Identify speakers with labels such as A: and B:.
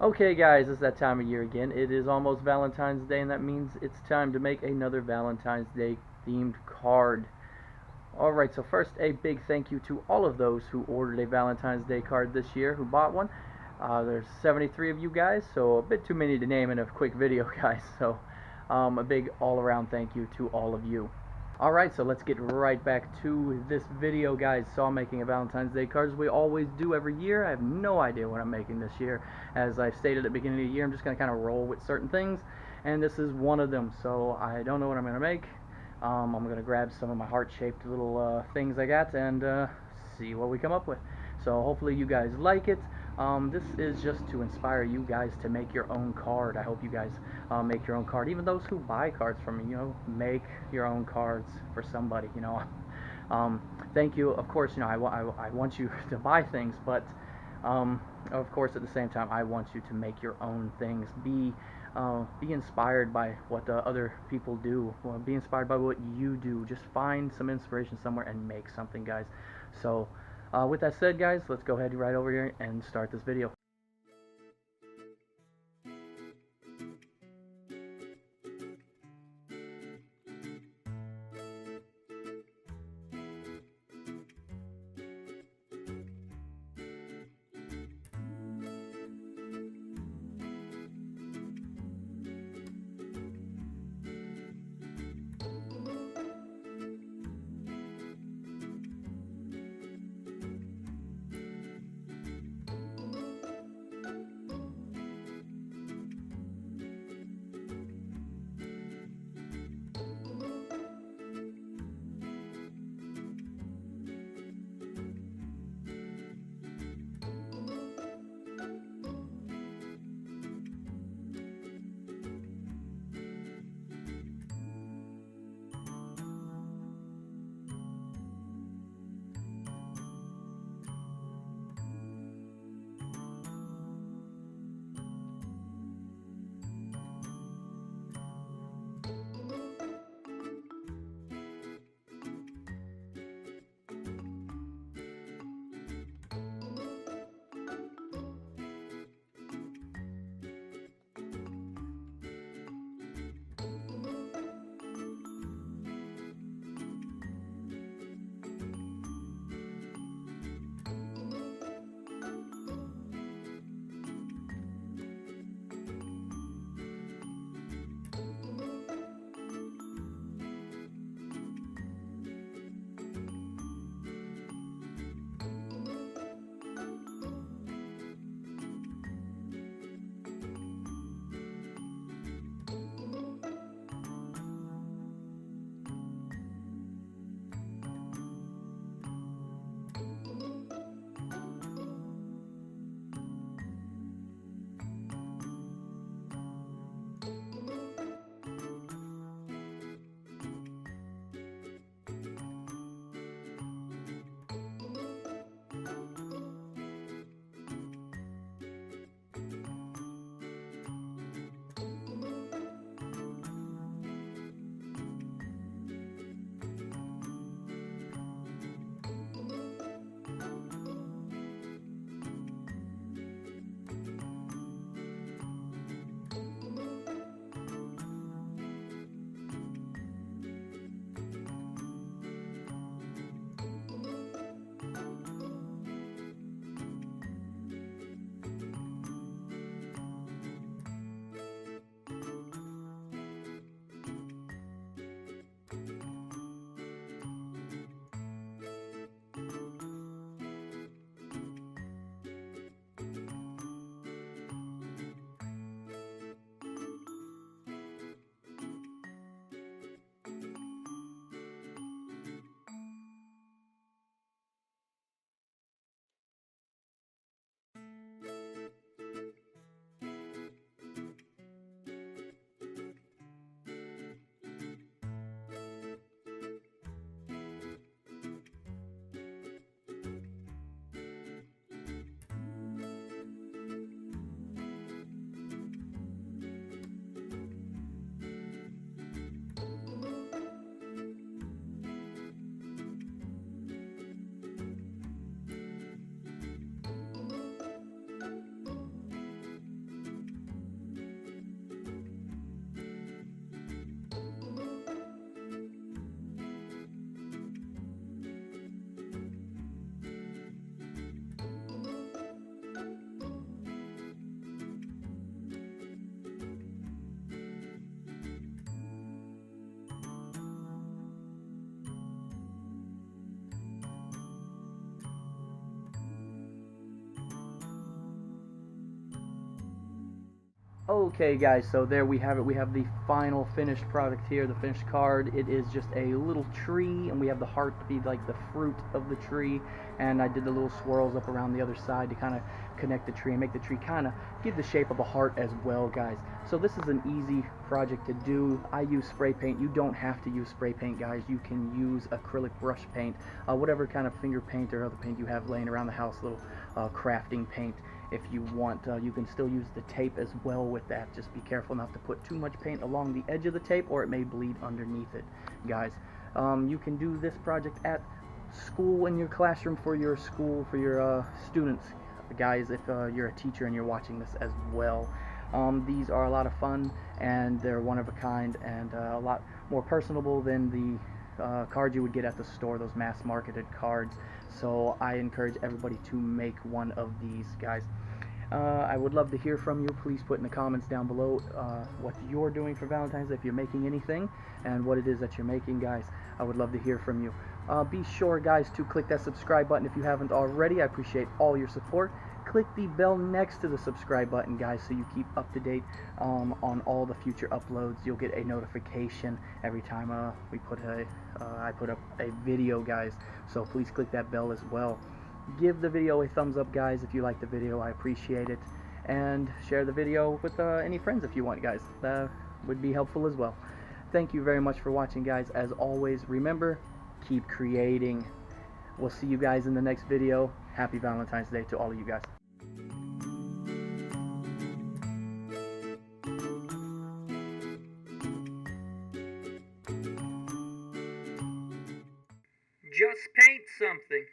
A: Okay guys, it's that time of year again. It is almost Valentine's Day, and that means it's time to make another Valentine's Day themed card. Alright, so first a big thank you to all of those who ordered a Valentine's Day card this year, who bought one. There's 73 of you guys, so a bit too many to name in a quick video, guys. So a big all-around thank you to all of you. Alright, so let's get right back to this video, guys. So I'm making a Valentine's Day card as we always do every year. I have no idea what I'm making this year. As I stated at the beginning of the year, I'm just going to kind of roll with certain things, and this is one of them. So I don't know what I'm going to make. I'm going to grab some of my heart-shaped little things I got and see what we come up with. So hopefully you guys like it. This is just to inspire you guys to make your own card. I hope you guys make your own card. Even those who buy cards from me, make your own cards for somebody, Thank you. Of course, I want you to buy things, but of course, at the same time, I want you to make your own things. Be inspired by what other people do. Well, be inspired by what you do. Just find some inspiration somewhere and make something, guys. So with that said, guys, let's go ahead right over here and start this video. Okay guys, so there we have it. We have the final finished product here, the finished card. It is just a little tree, and we have the heart to be like the fruit of the tree, and I did the little swirls up around the other side to kind of connect the tree and make the tree kind of give the shape of a heart as well, guys. So this is an easy project to do. I use spray paint. You don't have to use spray paint, guys. You can use acrylic brush paint, whatever kind of finger paint or other paint you have laying around the house, little crafting paint. If you want, you can still use the tape as well with that. Just be careful not to put too much paint along the edge of the tape, or it may bleed underneath it, guys. You can do this project at school, in your classroom, for your school, for your students, guys, if you're a teacher and you're watching this as well. These are a lot of fun, and they're one of a kind, and a lot more personable than the cards you would get at the store, those mass marketed cards. So I encourage everybody to make one of these, guys. I would love to hear from you. Please put in the comments down below what you're doing for Valentine's Day, if you're making anything, and what it is that you're making, guys. I would love to hear from you. Be sure, guys, to click that subscribe button if you haven't already. I appreciate all your support. Click the bell next to the subscribe button, guys, so you keep up to date on all the future uploads. You'll get a notification every time I put up a video, guys. So please click that bell as well. Give the video a thumbs up, guys, if you like the video. I appreciate it. And share the video with any friends if you want, guys. That would be helpful as well. Thank you very much for watching, guys. As always, remember, keep creating. We'll see you guys in the next video. Happy Valentine's Day to all of you guys. Just paint something.